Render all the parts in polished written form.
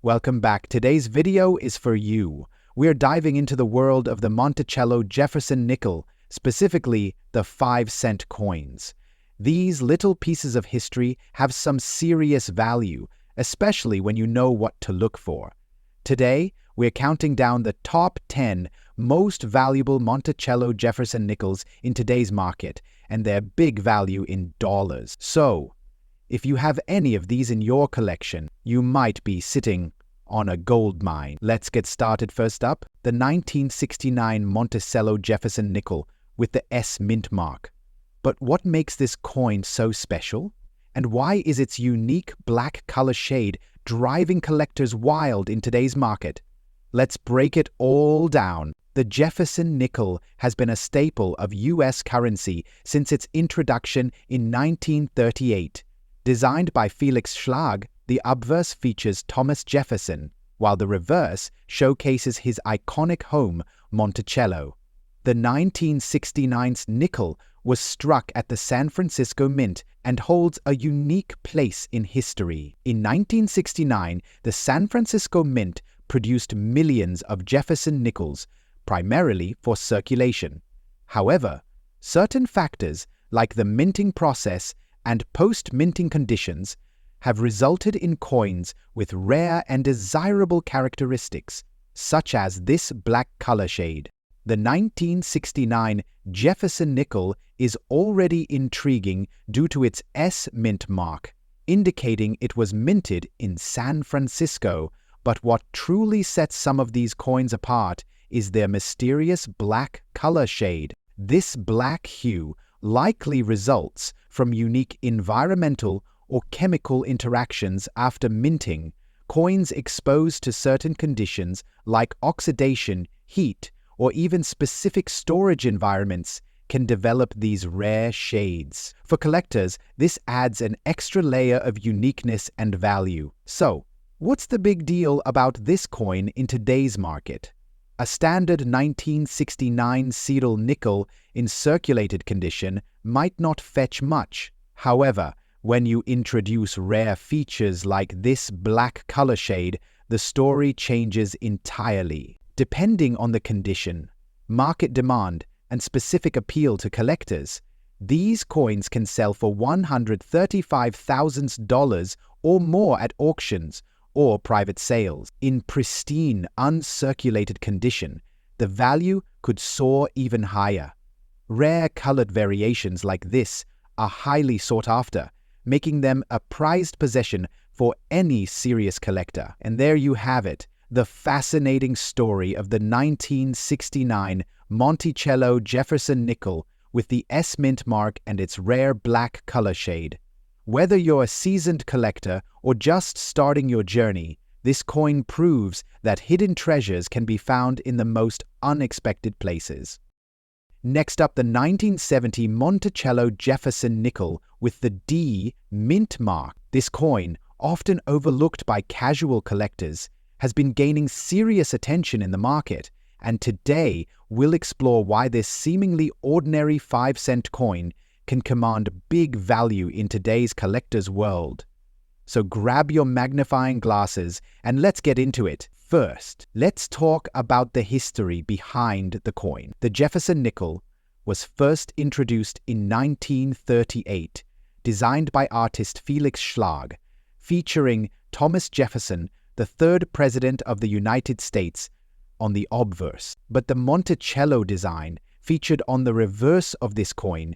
Welcome back. Today's video is for you. We're diving into the world of the Monticello Jefferson nickel, specifically the 5-cent coins. These little pieces of history have some serious value, especially when you know what to look for. Today, we're counting down the top 10 most valuable Monticello Jefferson nickels in today's market and their big value in dollars. So, if you have any of these in your collection, you might be sitting on a gold mine. Let's get started. First up, the 1969 Monticello Jefferson nickel with the S mint mark. But what makes this coin so special? And why is its unique black color shade driving collectors wild in today's market? Let's break it all down. The Jefferson nickel has been a staple of U.S. currency since its introduction in 1938. Designed by Felix Schlag, the obverse features Thomas Jefferson, while the reverse showcases his iconic home, Monticello. The 1969 nickel was struck at the San Francisco Mint and holds a unique place in history. In 1969, the San Francisco Mint produced millions of Jefferson nickels, primarily for circulation. However, certain factors like the minting process and post-minting conditions have resulted in coins with rare and desirable characteristics, such as this black color shade. The 1969 Jefferson nickel is already intriguing due to its S mint mark, indicating it was minted in San Francisco. But what truly sets some of these coins apart is their mysterious black color shade. This black hue likely results from unique environmental or chemical interactions after minting. Coins exposed to certain conditions like oxidation, heat, or even specific storage environments can develop these rare shades. For collectors, this adds an extra layer of uniqueness and value. So, what's the big deal about this coin in today's market? A standard 1969 Seidel nickel in circulated condition might not fetch much. However, when you introduce rare features like this black color shade, the story changes entirely. Depending on the condition, market demand, and specific appeal to collectors, these coins can sell for $135,000 or more at auctions or private sales. In pristine, uncirculated condition, the value could soar even higher. Rare colored variations like this are highly sought after, making them a prized possession for any serious collector. And there you have it, the fascinating story of the 1969 Monticello Jefferson nickel with the S mint mark and its rare black color shade. Whether you're a seasoned collector or just starting your journey, this coin proves that hidden treasures can be found in the most unexpected places. Next up, the 1970 Monticello Jefferson nickel with the D mint mark. This coin, often overlooked by casual collectors, has been gaining serious attention in the market, and today we'll explore why this seemingly ordinary 5-cent coin can command big value in today's collector's world. So grab your magnifying glasses and let's get into it. First, let's talk about the history behind the coin. The Jefferson nickel was first introduced in 1938, designed by artist Felix Schlag, featuring Thomas Jefferson, the third president of the United States, on the obverse. But the Monticello design, featured on the reverse of this coin,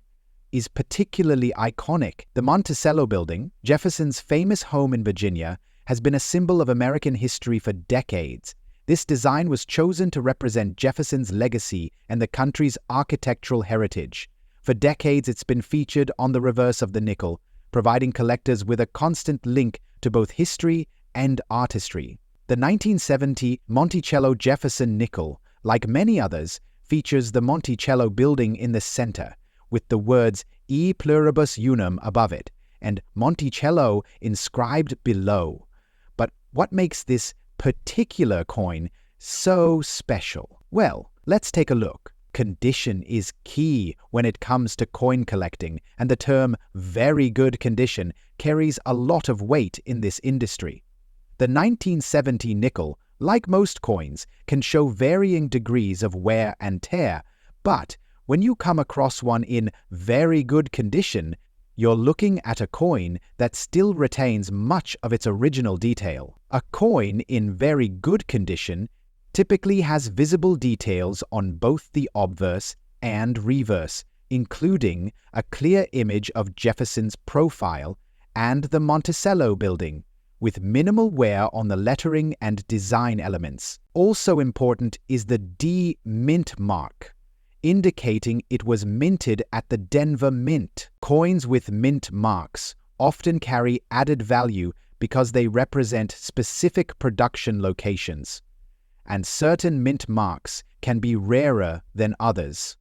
is particularly iconic. The Monticello building, Jefferson's famous home in Virginia, has been a symbol of American history for decades. This design was chosen to represent Jefferson's legacy and the country's architectural heritage. For decades, it's been featured on the reverse of the nickel, providing collectors with a constant link to both history and artistry. The 1970 Monticello Jefferson nickel, like many others, features the Monticello building in the center, with the words E pluribus unum above it and Monticello inscribed below. But what makes this particular coin so special? Well, let's take a look. Condition is key when it comes to coin collecting, and the term very good condition carries a lot of weight in this industry. The 1970 nickel, like most coins, can show varying degrees of wear and tear, but when you come across one in very good condition, you're looking at a coin that still retains much of its original detail. A coin in very good condition typically has visible details on both the obverse and reverse, including a clear image of Jefferson's profile and the Monticello building, with minimal wear on the lettering and design elements. Also important is the D mint mark, indicating it was minted at the Denver Mint. Coins with mint marks often carry added value because they represent specific production locations, and certain mint marks can be rarer than others.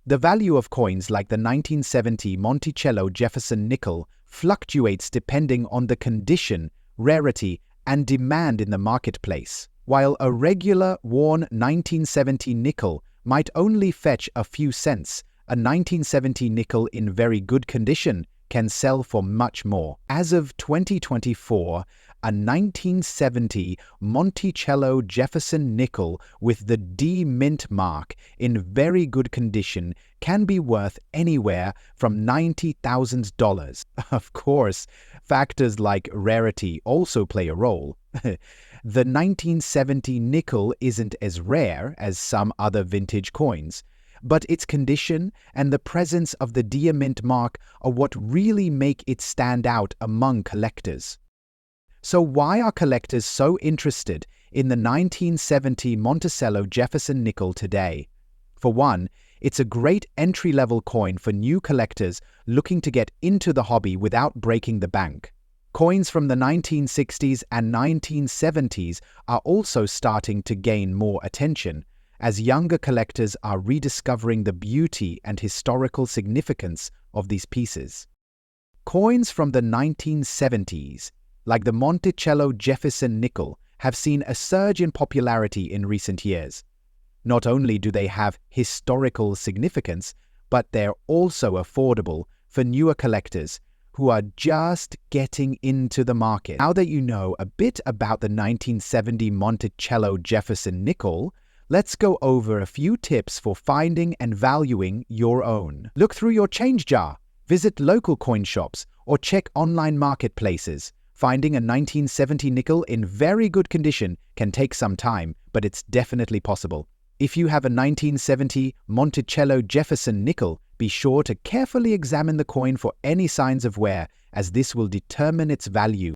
The value of coins like the 1970 Monticello Jefferson nickel fluctuates depending on the condition, rarity, and demand in the marketplace. While a regular worn 1970 nickel might only fetch a few cents, a 1970 nickel in very good condition can sell for much more. As of 2024, a 1970 Monticello Jefferson nickel with the D mint mark in very good condition can be worth anywhere from $90,000. Of course, factors like rarity also play a role. The 1970 nickel isn't as rare as some other vintage coins, but its condition and the presence of the D mint mark are what really make it stand out among collectors. So why are collectors so interested in the 1970 Monticello Jefferson nickel today? For one, it's a great entry-level coin for new collectors looking to get into the hobby without breaking the bank. Coins from the 1960s and 1970s are also starting to gain more attention, as younger collectors are rediscovering the beauty and historical significance of these pieces. Coins from the 1970s, like the Monticello Jefferson nickel, have seen a surge in popularity in recent years. Not only do they have historical significance, but they're also affordable for newer collectors who are just getting into the market. Now that you know a bit about the 1970 Monticello Jefferson nickel, let's go over a few tips for finding and valuing your own. Look through your change jar, visit local coin shops, or check online marketplaces. Finding a 1970 nickel in very good condition can take some time, but it's definitely possible. If you have a 1970 Monticello Jefferson nickel, be sure to carefully examine the coin for any signs of wear, as this will determine its value.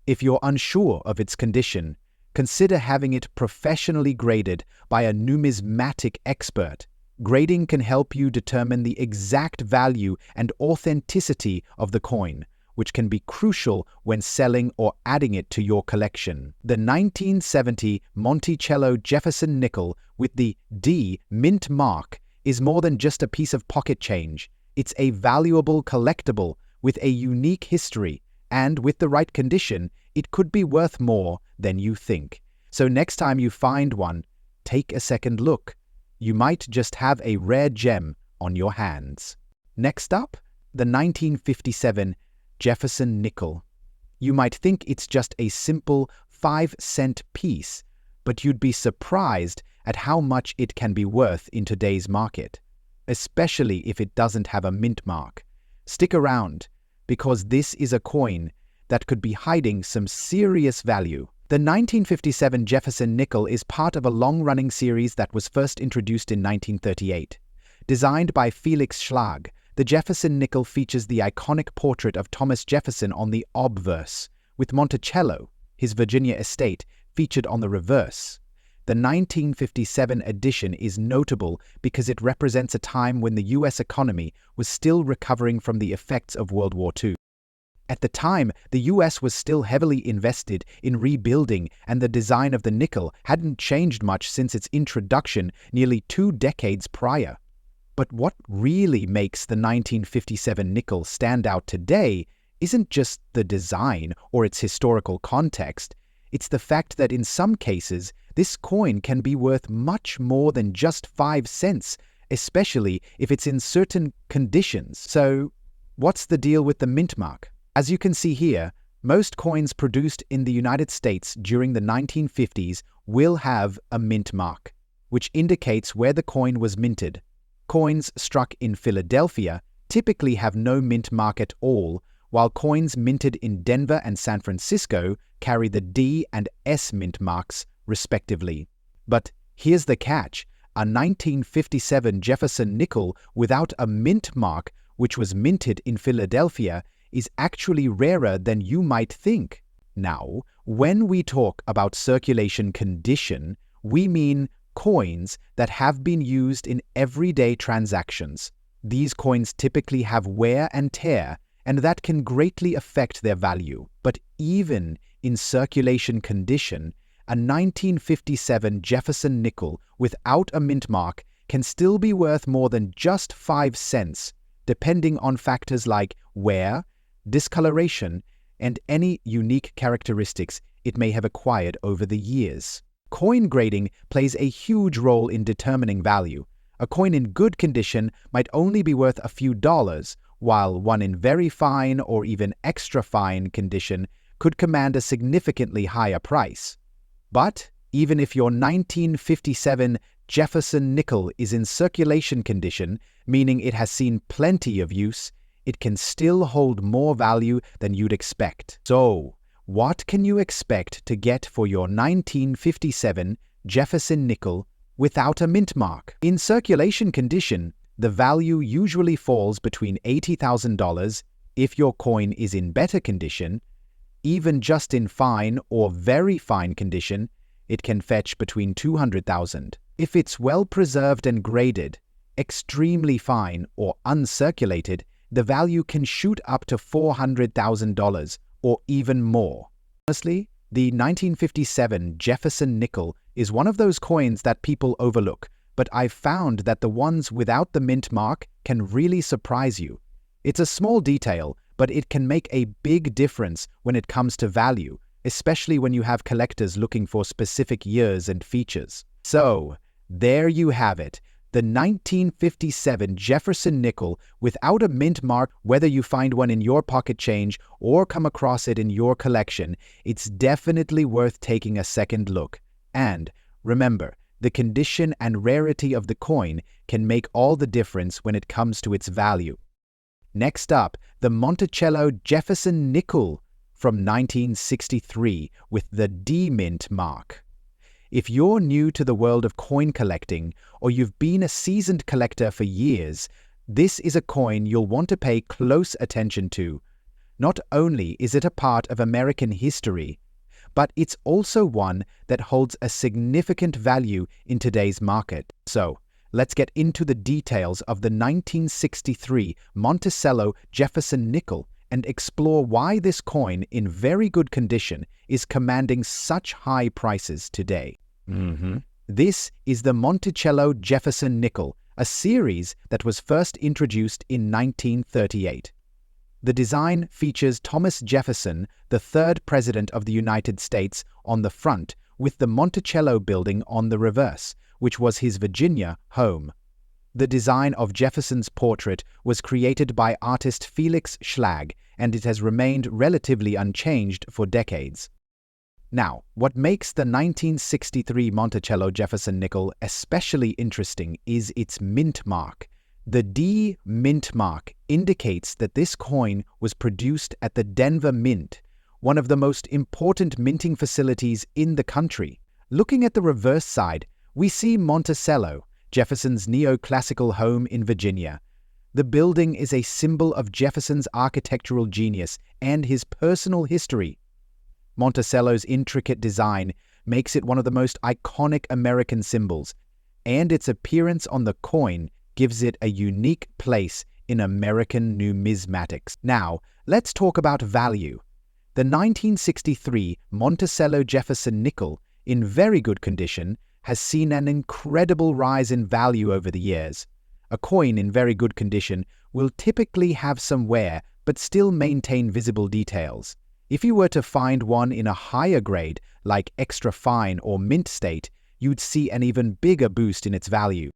If you're unsure of its condition, consider having it professionally graded by a numismatic expert. Grading can help you determine the exact value and authenticity of the coin, which can be crucial when selling or adding it to your collection. The 1970 Monticello Jefferson nickel with the D mint mark is more than just a piece of pocket change. It's a valuable collectible with a unique history, and with the right condition, it could be worth more than you think. So next time you find one, take a second look. You might just have a rare gem on your hands. Next up, the 1957 Jefferson nickel. You might think it's just a simple 5-cent piece, but you'd be surprised at how much it can be worth in today's market, especially if it doesn't have a mint mark. Stick around, because this is a coin that could be hiding some serious value. The 1957 Jefferson nickel is part of a long-running series that was first introduced in 1938. Designed by Felix Schlag, the Jefferson nickel features the iconic portrait of Thomas Jefferson on the obverse, with Monticello, his Virginia estate, featured on the reverse. The 1957 edition is notable because it represents a time when the U.S. economy was still recovering from the effects of World War II. At the time, the U.S. was still heavily invested in rebuilding, and the design of the nickel hadn't changed much since its introduction nearly 2 decades prior. But what really makes the 1957 nickel stand out today isn't just the design or its historical context. It's the fact that in some cases, this coin can be worth much more than just 5 cents, especially if it's in certain conditions. So, what's the deal with the mint mark? As you can see here, Most coins produced in the United States during the 1950s will have a mint mark, which indicates where the coin was minted. Coins struck in Philadelphia typically have no mint mark at all, while coins minted in Denver and San Francisco carry the D and S mint marks, respectively. But here's the catch. A 1957 Jefferson nickel without a mint mark, which was minted in Philadelphia, is actually rarer than you might think. Now, when we talk about circulation condition, we mean coins that have been used in everyday transactions. These coins typically have wear and tear, and that can greatly affect their value. But even in circulation condition, a 1957 Jefferson nickel without a mint mark can still be worth more than just 5 cents, depending on factors like wear, discoloration, and any unique characteristics it may have acquired over the years. Coin grading plays a huge role in determining value. A coin in good condition might only be worth a few dollars, while one in very fine or even extra fine condition could command a significantly higher price. But even if your 1957 Jefferson nickel is in circulation condition, meaning it has seen plenty of use, it can still hold more value than you'd expect. So, what can you expect to get for your 1957 Jefferson nickel without a mint mark? In circulation condition, the value usually falls between $80,000 if your coin is in better condition. Even just in fine or very fine condition, it can fetch between $200,000. If it's well preserved and graded, extremely fine or uncirculated, the value can shoot up to $400,000 or even more. Honestly, the 1957 Jefferson nickel is one of those coins that people overlook, but I've found that the ones without the mint mark can really surprise you. It's a small detail, but it can make a big difference when it comes to value, especially when you have collectors looking for specific years and features. So, there you have it, the 1957 Jefferson nickel without a mint mark. Whether you find one in your pocket change or come across it in your collection, it's definitely worth taking a second look. And remember, the condition and rarity of the coin can make all the difference when it comes to its value. Next up, the Monticello Jefferson nickel from 1963 with the D mint mark. If you're new to the world of coin collecting, or you've been a seasoned collector for years, this is a coin you'll want to pay close attention to. Not only is it a part of American history, but it's also one that holds a significant value in today's market. So, let's get into the details of the 1963 Monticello Jefferson nickel and explore why this coin in very good condition is commanding such high prices today. This is the Monticello Jefferson nickel, a series that was first introduced in 1938. The design features Thomas Jefferson, the third President of the United States, on the front, with the Monticello building on the reverse, which was his Virginia home. The design of Jefferson's portrait was created by artist Felix Schlag, and it has remained relatively unchanged for decades. Now, what makes the 1963 Monticello Jefferson nickel especially interesting is its mint mark. The D mint mark indicates that this coin was produced at the Denver Mint, one of the most important minting facilities in the country. Looking at the reverse side, we see Monticello, Jefferson's neoclassical home in Virginia. The building is a symbol of Jefferson's architectural genius and his personal history. Monticello's intricate design makes it one of the most iconic American symbols, and its appearance on the coin gives it a unique place in American numismatics. Now, let's talk about value. The 1963 Monticello Jefferson nickel, in very good condition, has seen an incredible rise in value over the years. A coin in very good condition will typically have some wear but still maintain visible details. If you were to find one in a higher grade, like extra fine or mint state, you'd see an even bigger boost in its value.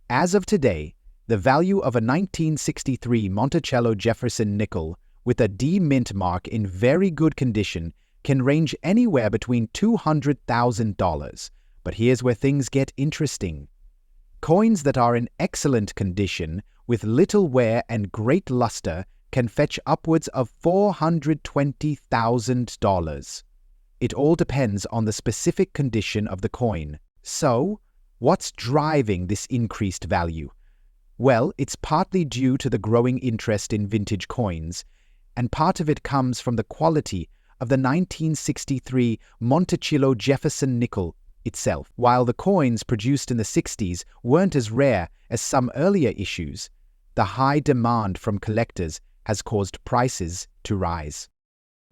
As of today, the value of a 1963 Monticello Jefferson nickel with a D mint mark in very good condition can range anywhere between $200,000. But here's where things get interesting. Coins that are in excellent condition, with little wear and great luster, can fetch upwards of $420,000. It all depends on the specific condition of the coin. So, what's driving this increased value? Well, it's partly due to the growing interest in vintage coins, and part of it comes from the quality of the 1963 Monticello Jefferson nickel itself. While the coins produced in the 60s weren't as rare as some earlier issues, the high demand from collectors has caused prices to rise.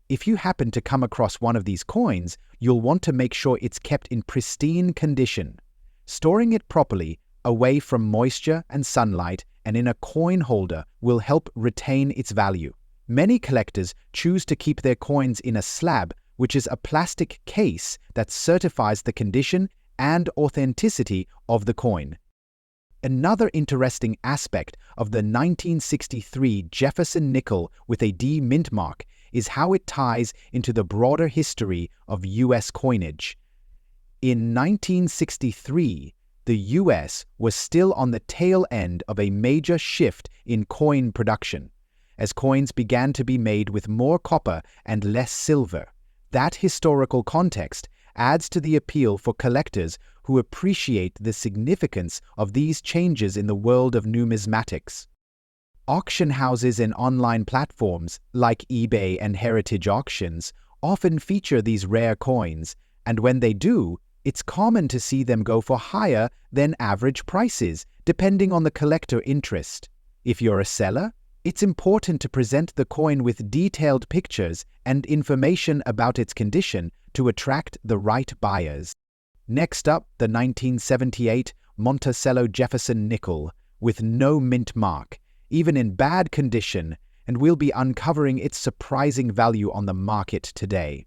If you happen to come across one of these coins, you'll want to make sure it's kept in pristine condition. Storing it properly, away from moisture and sunlight, and in a coin holder will help retain its value. Many collectors choose to keep their coins in a slab, which is a plastic case that certifies the condition and authenticity of the coin. Another interesting aspect of the 1963 Jefferson nickel with a D mint mark is how it ties into the broader history of U.S. coinage. In 1963, the U.S. was still on the tail end of a major shift in coin production, as coins began to be made with more copper and less silver. That historical context adds to the appeal for collectors who appreciate the significance of these changes in the world of numismatics. Auction houses and online platforms like eBay and Heritage Auctions often feature these rare coins, and when they do, it's common to see them go for higher than average prices, depending on the collector interest. If you're a seller, it's important to present the coin with detailed pictures and information about its condition to attract the right buyers. Next up, the 1978 Monticello Jefferson nickel with no mint mark, even in bad condition, and we'll be uncovering its surprising value on the market today.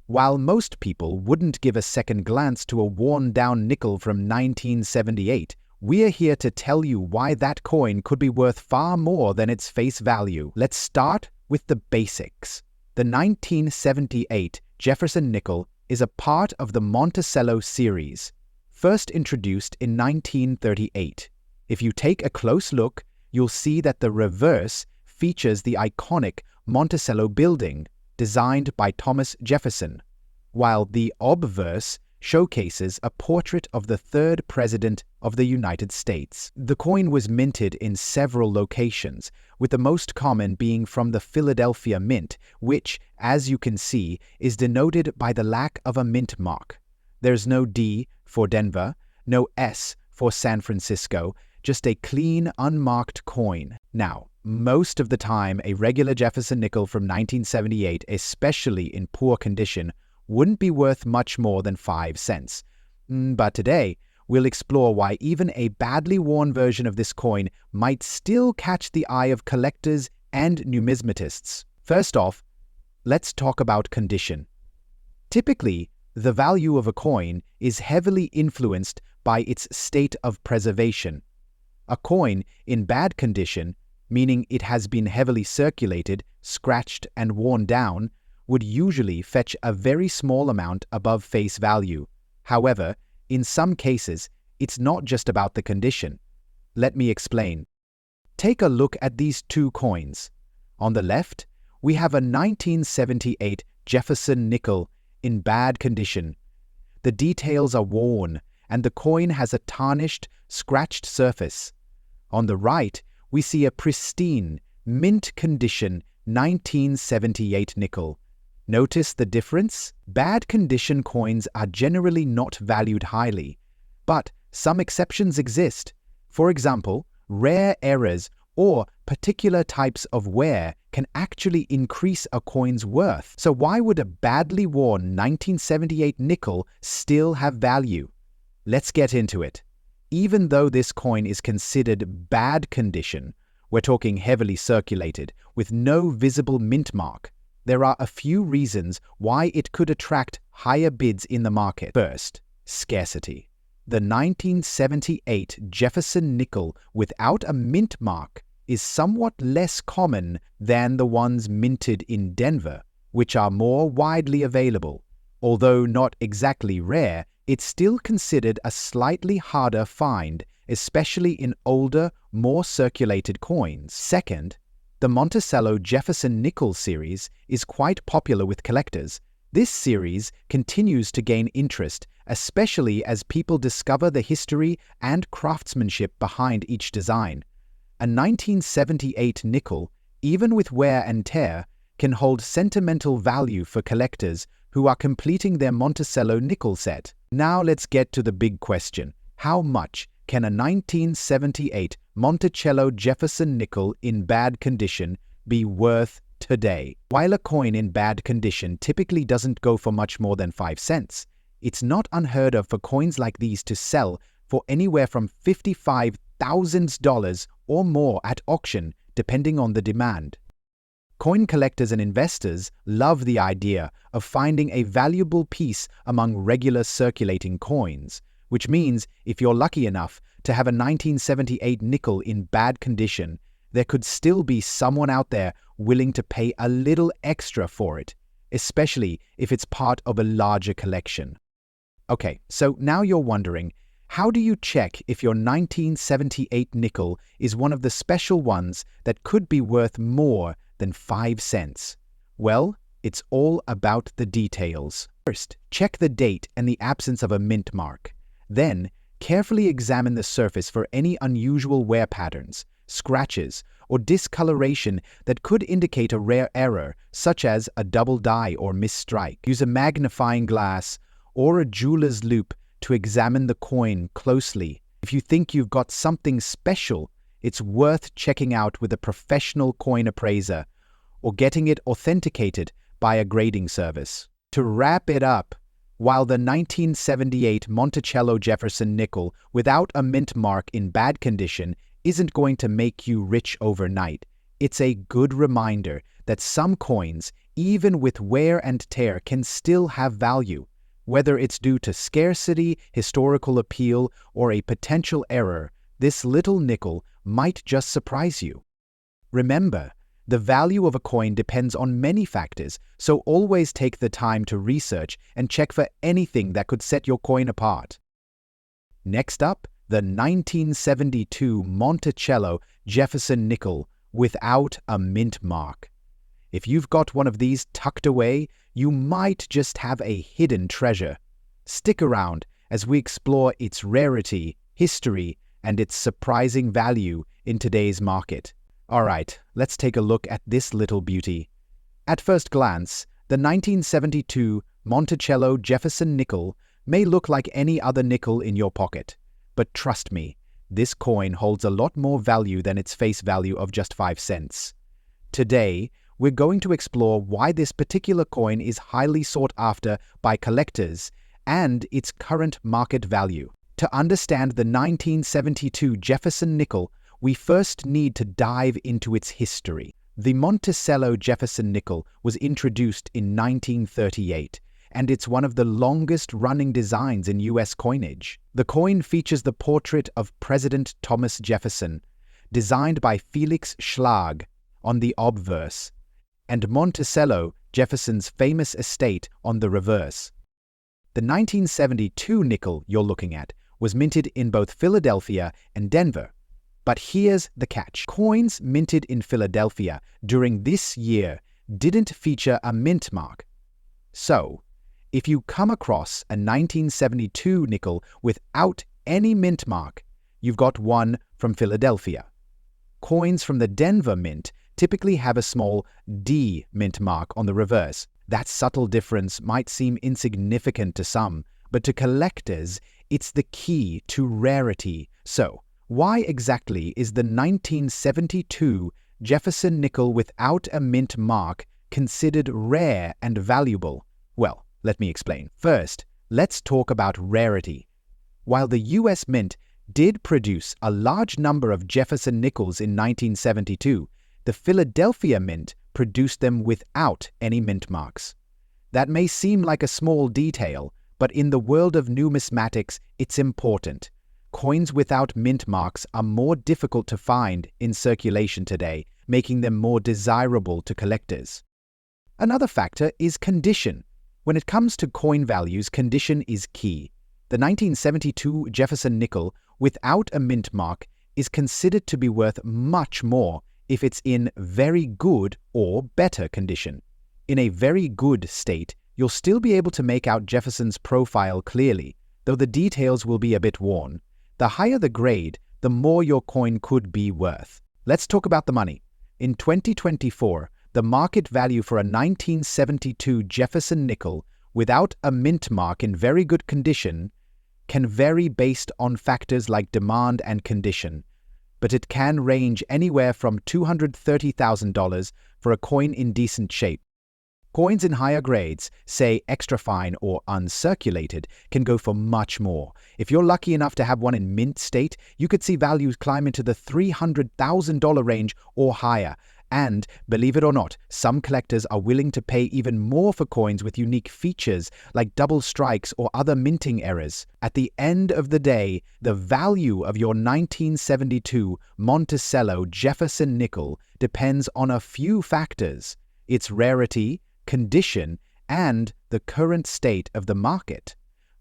While most people wouldn't give a second glance to a worn-down nickel from 1978, we're here to tell you why that coin could be worth far more than its face value. Let's start with the basics. The 1978 Jefferson nickel is a part of the Monticello series, first introduced in 1938. If you take a close look, you'll see that the reverse features the iconic Monticello building, designed by Thomas Jefferson, while the obverse showcases a portrait of the third president of the United States. The coin was minted in several locations, with the most common being from the Philadelphia Mint, which, as you can see, is denoted by the lack of a mint mark. There's no D for Denver, no S for San Francisco, just a clean, unmarked coin. Now, most of the time, a regular Jefferson nickel from 1978, especially in poor condition, wouldn't be worth much more than 5 cents. But today, we'll explore why even a badly worn version of this coin might still catch the eye of collectors and numismatists. First off, let's talk about condition. Typically, the value of a coin is heavily influenced by its state of preservation. A coin in bad condition, meaning it has been heavily circulated, scratched, and worn down, would usually fetch a very small amount above face value. However, in some cases, it's not just about the condition. Let me explain. Take a look at these two coins. On the left, we have a 1978 Jefferson nickel in bad condition. The details are worn, and the coin has a tarnished, scratched surface. On the right, we see a pristine, mint condition 1978 nickel. Notice the difference? Bad condition coins are generally not valued highly, but some exceptions exist. For example, rare errors or particular types of wear can actually increase a coin's worth. So why would a badly worn 1978 nickel still have value? Let's get into it. Even though this coin is considered bad condition, we're talking heavily circulated, with no visible mint mark, there are a few reasons why it could attract higher bids in the market. First, scarcity. The 1978 Jefferson nickel without a mint mark is somewhat less common than the ones minted in Denver, which are more widely available. Although not exactly rare, it's still considered a slightly harder find, especially in older, more circulated coins. Second, the Monticello Jefferson nickel series is quite popular with collectors. This series continues to gain interest, especially as people discover the history and craftsmanship behind each design. A 1978 nickel, even with wear and tear, can hold sentimental value for collectors who are completing their Monticello nickel set. Now let's get to the big question. How much can a 1978 Monticello Jefferson nickel in bad condition be worth today? While a coin in bad condition typically doesn't go for much more than 5 cents, it's not unheard of for coins like these to sell for anywhere from $55,000 or more at auction, depending on the demand. Coin collectors and investors love the idea of finding a valuable piece among regular circulating coins, which means if you're lucky enough to have a 1978 nickel in bad condition, there could still be someone out there willing to pay a little extra for it, especially if it's part of a larger collection. Okay, so now you're wondering, how do you check if your 1978 nickel is one of the special ones that could be worth more than 5 cents? Well, it's all about the details. First, check the date and the absence of a mint mark. Then, carefully examine the surface for any unusual wear patterns, scratches, or discoloration that could indicate a rare error, such as a double die or misstrike. Use a magnifying glass or a jeweler's loupe to examine the coin closely. If you think you've got something special, it's worth checking out with a professional coin appraiser or getting it authenticated by a grading service. To wrap it up, while the 1978 Monticello Jefferson nickel without a mint mark in bad condition isn't going to make you rich overnight, it's a good reminder that some coins, even with wear and tear, can still have value. Whether it's due to scarcity, historical appeal, or a potential error, this little nickel might just surprise you. Remember, the value of a coin depends on many factors, so always take the time to research and check for anything that could set your coin apart. Next up, the 1972 Monticello Jefferson nickel without a mint mark. If you've got one of these tucked away, you might just have a hidden treasure. Stick around as we explore its rarity, history, and its surprising value in today's market. Alright, let's take a look at this little beauty. At first glance, the 1972 Monticello Jefferson nickel may look like any other nickel in your pocket. But trust me, this coin holds a lot more value than its face value of just 5 cents. Today, we're going to explore why this particular coin is highly sought after by collectors and its current market value. To understand the 1972 Jefferson nickel, we first need to dive into its history. The Monticello Jefferson nickel was introduced in 1938, and it's one of the longest-running designs in U.S. coinage. The coin features the portrait of President Thomas Jefferson, designed by Felix Schlag, on the obverse, and Monticello Jefferson's famous estate on the reverse. The 1972 nickel you're looking at was minted in both Philadelphia and Denver. But here's the catch. Coins minted in Philadelphia during this year didn't feature a mint mark. So, if you come across a 1972 nickel without any mint mark, you've got one from Philadelphia. Coins from the Denver mint typically have a small D mint mark on the reverse. That subtle difference might seem insignificant to some, but to collectors, it's the key to rarity. So, why exactly is the 1972 Jefferson nickel without a mint mark considered rare and valuable? Well, let me explain. First, let's talk about rarity. While the U.S. Mint did produce a large number of Jefferson nickels in 1972, the Philadelphia Mint produced them without any mint marks. That may seem like a small detail, but in the world of numismatics, it's important. coins without mint marks are more difficult to find in circulation today, making them more desirable to collectors. Another factor is condition. When it comes to coin values, condition is key. The 1972 Jefferson nickel without a mint mark is considered to be worth much more if it's in very good or better condition. In a very good state, you'll still be able to make out Jefferson's profile clearly, though the details will be a bit worn. The higher the grade, the more your coin could be worth. Let's talk about the money. In 2024, the market value for a 1972 Jefferson nickel without a mint mark in very good condition can vary based on factors like demand and condition, but it can range anywhere from $230,000 for a coin in decent shape. Coins in higher grades, say extra fine or uncirculated, can go for much more. If you're lucky enough to have one in mint state, you could see values climb into the $300,000 range or higher. And, believe it or not, some collectors are willing to pay even more for coins with unique features like double strikes or other minting errors. At the end of the day, the value of your 1972 Monticello Jefferson nickel depends on a few factors: its rarity, condition, and the current state of the market.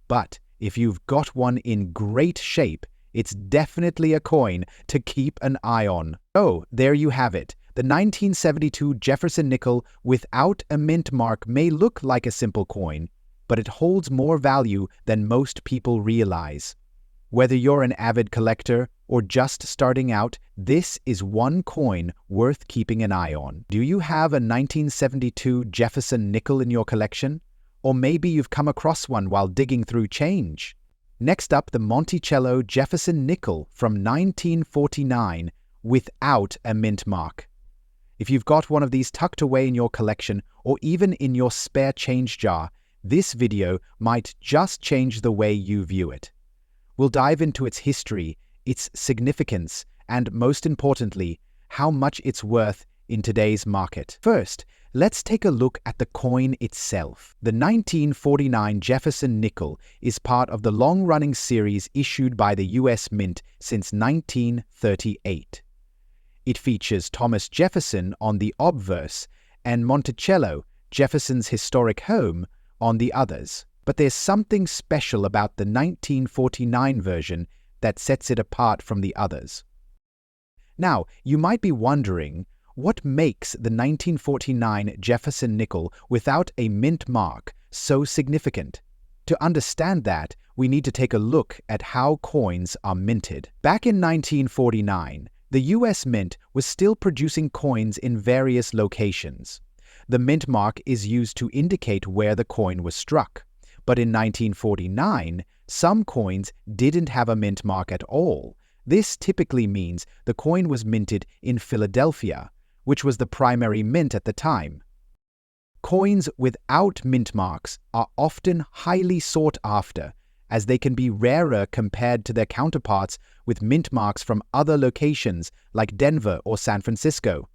But if you've got one in great shape, it's definitely a coin to keep an eye on. So, there you have it. The 1972 Jefferson nickel without a mint mark may look like a simple coin, but it holds more value than most people realize. Whether you're an avid collector or just starting out, this is one coin worth keeping an eye on. Do you have a 1972 Jefferson nickel in your collection? Or maybe you've come across one while digging through change? Next up, the Monticello Jefferson nickel from 1949 without a mint mark. If you've got one of these tucked away in your collection or even in your spare change jar, this video might just change the way you view it. We'll dive into its history, its significance, and most importantly, how much it's worth in today's market. First, let's take a look at the coin itself. The 1949 Jefferson nickel is part of the long-running series issued by the U.S. Mint since 1938. It features Thomas Jefferson on the obverse and Monticello, Jefferson's historic home, on the others. But there's something special about the 1949 version that sets it apart from the others. Now, you might be wondering, what makes the 1949 Jefferson nickel without a mint mark so significant? To understand that, we need to take a look at how coins are minted. Back in 1949, the U.S. Mint was still producing coins in various locations. The mint mark is used to indicate where the coin was struck. But in 1949, some coins didn't have a mint mark at all. This typically means the coin was minted in Philadelphia, which was the primary mint at the time. Coins without mint marks are often highly sought after, as they can be rarer compared to their counterparts with mint marks from other locations like Denver or San Francisco.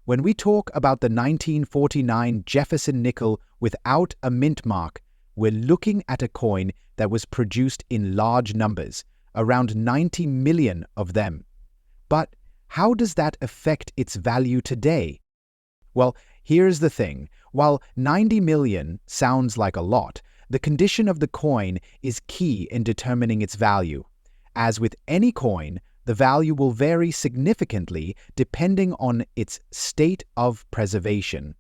When we talk about the 1949 Jefferson nickel without a mint mark, we're looking at a coin that was produced in large numbers, around 90 million of them. But how does that affect its value today? Well, here's the thing. While 90 million sounds like a lot, the condition of the coin is key in determining its value. As with any coin, the value will vary significantly depending on its state of preservation.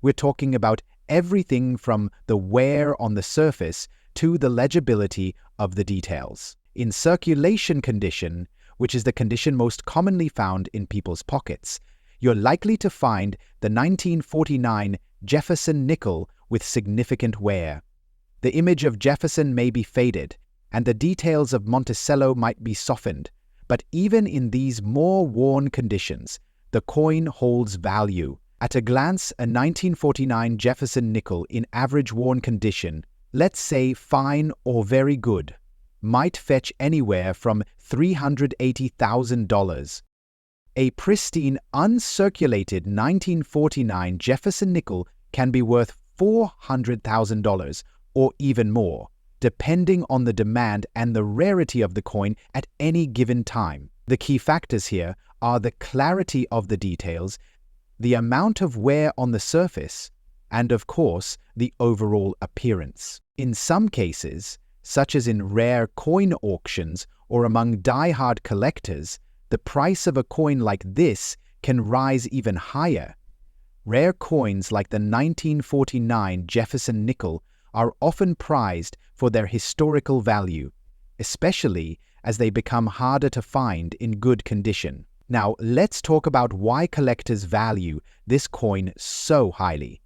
We're talking about everything from the wear on the surface to the legibility of the details. In circulation condition, which is the condition most commonly found in people's pockets, you're likely to find the 1949 Jefferson nickel with significant wear. The image of Jefferson may be faded, and the details of Monticello might be softened, but even in these more worn conditions, the coin holds value. At a glance, a 1949 Jefferson nickel in average worn condition, let's say fine or very good, might fetch anywhere from $380,000. A pristine, uncirculated 1949 Jefferson nickel can be worth $400,000 or even more. depending on the demand and the rarity of the coin at any given time. The key factors here are the clarity of the details, the amount of wear on the surface, and of course, the overall appearance. In some cases, such as in rare coin auctions or among die-hard collectors, the price of a coin like this can rise even higher. Rare coins like the 1949 Jefferson nickel are often prized for their historical value, especially as they become harder to find in good condition. Now, let's talk about why collectors value this coin so highly.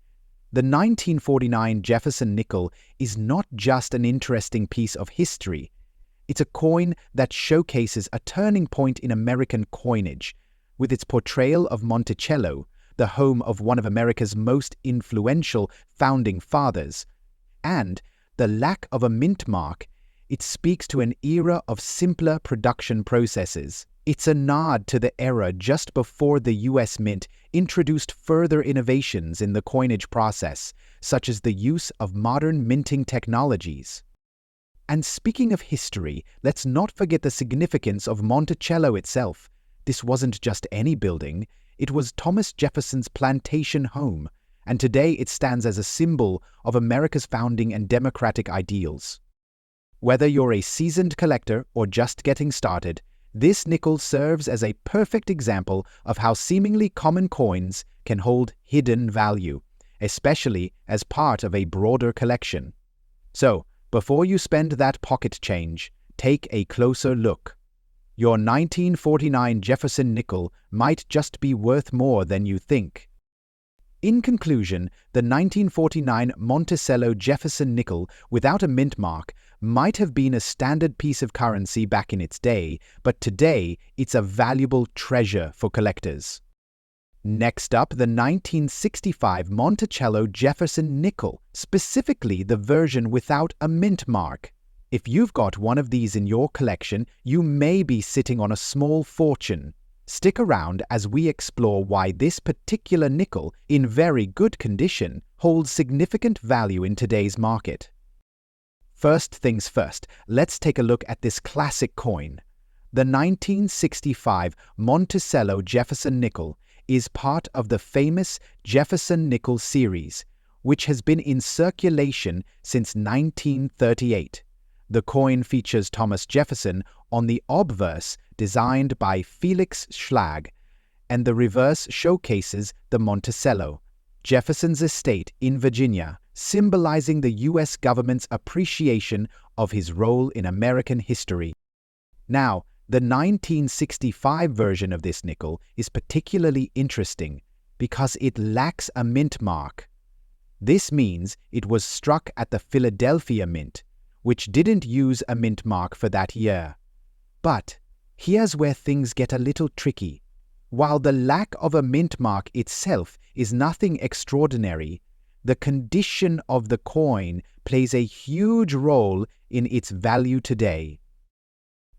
The 1949 Jefferson nickel is not just an interesting piece of history. It's a coin that showcases a turning point in American coinage, with its portrayal of Monticello, the home of one of America's most influential founding fathers. And the lack of a mint mark, it speaks to an era of simpler production processes. It's a nod to the era just before the US Mint introduced further innovations in the coinage process, such as the use of modern minting technologies. And speaking of history, let's not forget the significance of Monticello itself. This wasn't just any building, it was Thomas Jefferson's plantation home, and today it stands as a symbol of America's founding and democratic ideals. Whether you're a seasoned collector or just getting started, this nickel serves as a perfect example of how seemingly common coins can hold hidden value, especially as part of a broader collection. So, before you spend that pocket change, take a closer look. Your 1949 Jefferson nickel might just be worth more than you think. In conclusion, the 1949 Monticello Jefferson nickel without a mint mark might have been a standard piece of currency back in its day, but today it's a valuable treasure for collectors. Next up, the 1965 Monticello Jefferson nickel, specifically the version without a mint mark. If you've got one of these in your collection, you may be sitting on a small fortune. Stick around as we explore why this particular nickel, in very good condition, holds significant value in today's market. First things first, let's take a look at this classic coin. The 1965 Monticello Jefferson nickel is part of the famous Jefferson nickel series, which has been in circulation since 1938. The coin features Thomas Jefferson on the obverse designed by Felix Schlag, and the reverse showcases the Monticello, Jefferson's estate in Virginia, symbolizing the U.S. government's appreciation of his role in American history. Now, the 1965 version of this nickel is particularly interesting because it lacks a mint mark. This means it was struck at the Philadelphia Mint, which didn't use a mint mark for that year. But here's where things get a little tricky. While the lack of a mint mark itself is nothing extraordinary, the condition of the coin plays a huge role in its value today.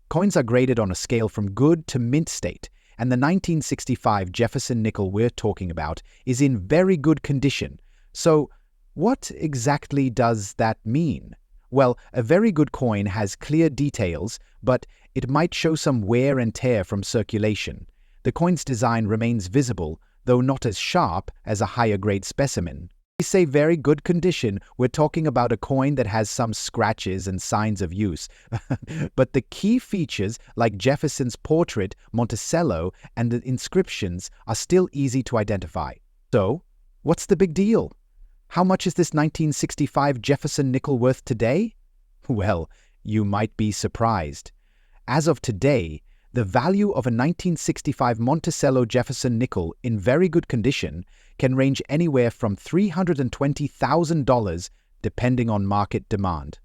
Coins are graded on a scale from good to mint state, and the 1965 Jefferson nickel we're talking about is in very good condition. So, what exactly does that mean? Well, a very good coin has clear details, but it might show some wear and tear from circulation. The coin's design remains visible, though not as sharp as a higher-grade specimen. When we say very good condition, we're talking about a coin that has some scratches and signs of use. But the key features, like Jefferson's portrait, Monticello, and the inscriptions, are still easy to identify. So, what's the big deal? How much is this 1965 Jefferson nickel worth today? Well, you might be surprised. As of today, the value of a 1965 Monticello Jefferson nickel in very good condition can range anywhere from $320,000 depending on market demand.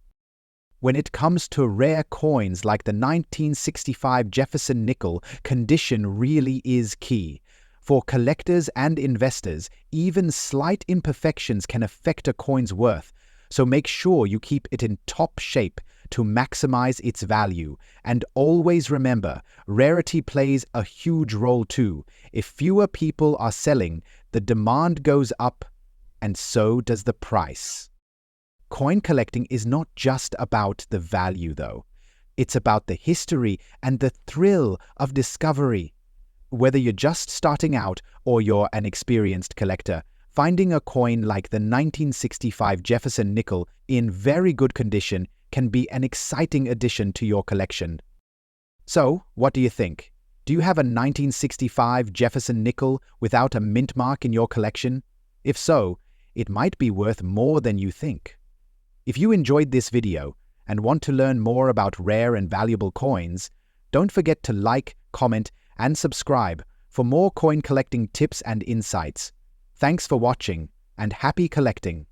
When it comes to rare coins like the 1965 Jefferson nickel, condition really is key. For collectors and investors, even slight imperfections can affect a coin's worth, so make sure you keep it in top shape to maximize its value. And always remember, rarity plays a huge role too. If fewer people are selling, the demand goes up, and so does the price. Coin collecting is not just about the value, though. It's about the history and the thrill of discovery. Whether you're just starting out or you're an experienced collector, finding a coin like the 1965 Jefferson nickel in very good condition can be an exciting addition to your collection. So, what do you think? Do you have a 1965 Jefferson nickel without a mint mark in your collection? If so, it might be worth more than you think. If you enjoyed this video and want to learn more about rare and valuable coins, don't forget to like, comment, and subscribe for more coin collecting tips and insights. Thanks for watching, and happy collecting!